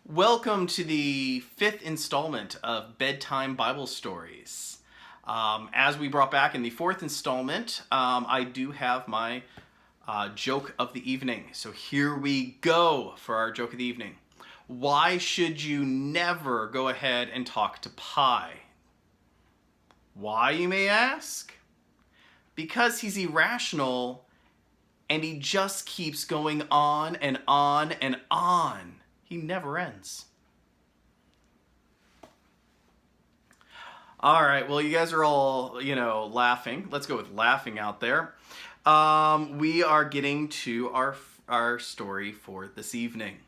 Welcome to the fifth installment of Bedtime Bible Stories. As we brought back in the fourth installment, I do have my joke of the evening. So here we go for our joke of the evening. Why should you never go ahead and talk to Pi? Why, you may ask? Because he's irrational and he just keeps going on and on and on. He never ends. All right, well, you guys are all, laughing. Let's go with laughing out there. We are getting to our story for this evening.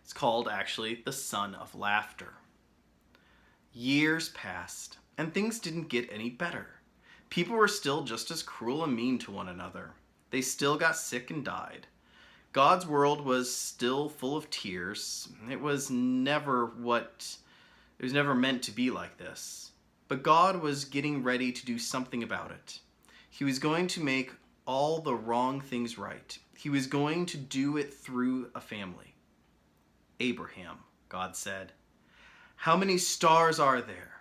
It's called, actually, The Son of Laughter. Years passed, and things didn't get any better. People were still just as cruel and mean to one another. They still got sick and died. God's world was still full of tears. It was never meant to be like this. But God was getting ready to do something about it. He was going to make all the wrong things right. He was going to do it through a family. Abraham, God said. How many stars are there?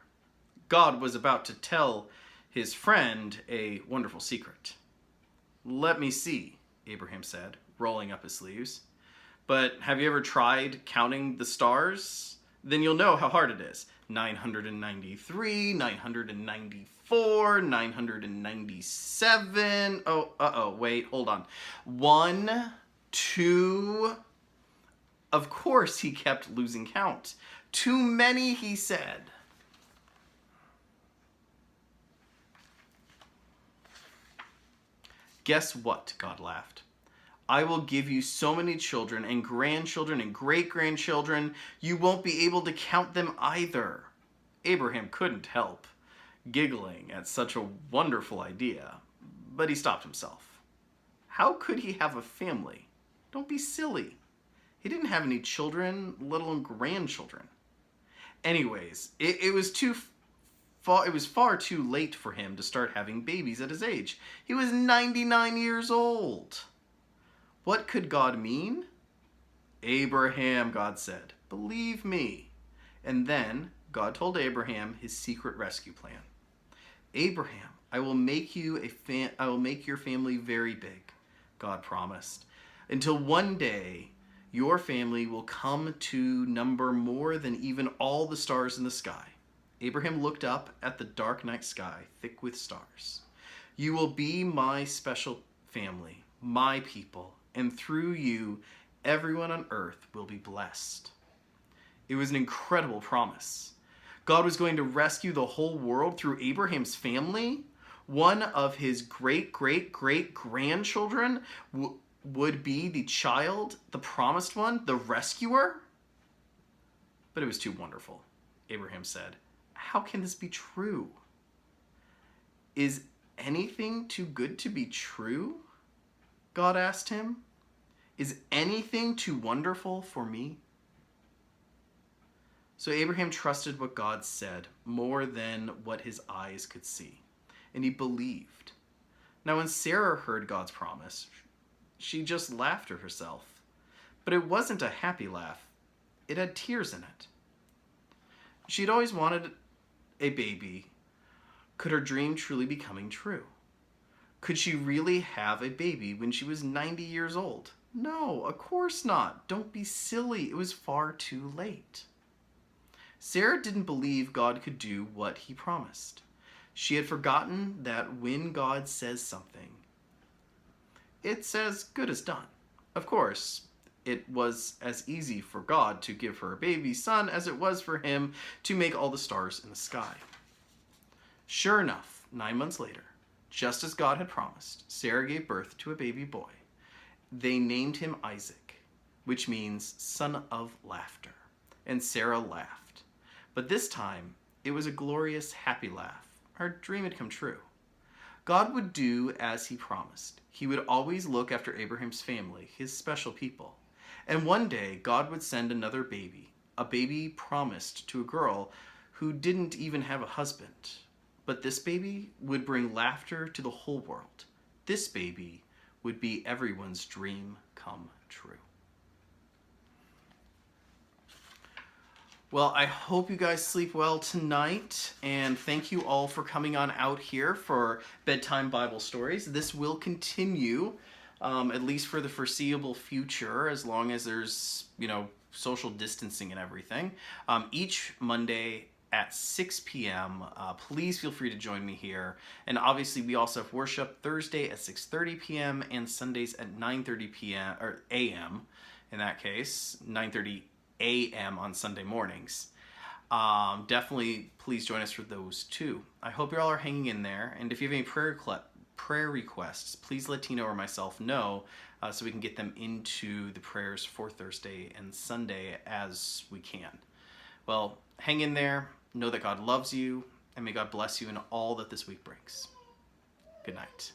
God was about to tell his friend a wonderful secret. Let me see, Abraham said, rolling up his sleeves. But have you ever tried counting the stars? Then you'll know how hard it is. 993, 994, 997. Wait, hold on. 1, 2. Of course he kept losing count. Too many, he said. Guess what? God laughed. I will give you so many children and grandchildren and great-grandchildren, you won't be able to count them either. Abraham couldn't help giggling at such a wonderful idea, but he stopped himself. How could he have a family? Don't be silly. He didn't have any children, let alone grandchildren. Anyways, it was far too late for him to start having babies at his age. He was 99 years old. What could God mean? Abraham, God said, believe me. And then God told Abraham his secret rescue plan. Abraham, I will make your family very big, God promised, until one day your family will come to number more than even all the stars in the sky. Abraham looked up at the dark night sky, thick with stars. You will be my special family, my people, and through you, everyone on earth will be blessed. It was an incredible promise. God was going to rescue the whole world through Abraham's family. One of his great-great-great-grandchildren would be the child, the promised one, the rescuer. But it was too wonderful, Abraham said. How can this be true? Is anything too good to be true? God asked him. Is anything too wonderful for me? So Abraham trusted what God said more than what his eyes could see, and he believed. Now when Sarah heard God's promise, she just laughed to herself. But it wasn't a happy laugh. It had tears in it. She'd always wanted a baby. Could her dream truly be coming true? Could she really have a baby when she was 90 years old? No, of course not. Don't be silly. It was far too late. Sarah didn't believe God could do what he promised. She had forgotten that when God says something, it's as good as done. Of course, it was as easy for God to give her a baby son as it was for him to make all the stars in the sky. Sure enough, 9 months later, just as God had promised, Sarah gave birth to a baby boy. They named him Isaac, which means son of laughter. And Sarah laughed. But this time, it was a glorious, happy laugh. Her dream had come true. God would do as he promised. He would always look after Abraham's family, his special people. And one day, God would send another baby, a baby promised to a girl who didn't even have a husband. But this baby would bring laughter to the whole world. This baby would be everyone's dream come true. Well, I hope you guys sleep well tonight, and thank you all for coming on out here for Bedtime Bible Stories. This will continue, at least for the foreseeable future, as long as there's, social distancing and everything. Each Monday at 6 p.m. Please feel free to join me here. And obviously, we also have worship Thursday at 6:30 p.m. and Sundays at 9:30 p.m. or a.m. In that case, 9:30 a.m. on Sunday mornings. Definitely, please join us for those too. I hope you all are hanging in there. And if you have any prayer requests, please let Tina or myself know so we can get them into the prayers for Thursday and Sunday as we can. Well, hang in there. Know that God loves you, and may God bless you in all that this week brings. Good night.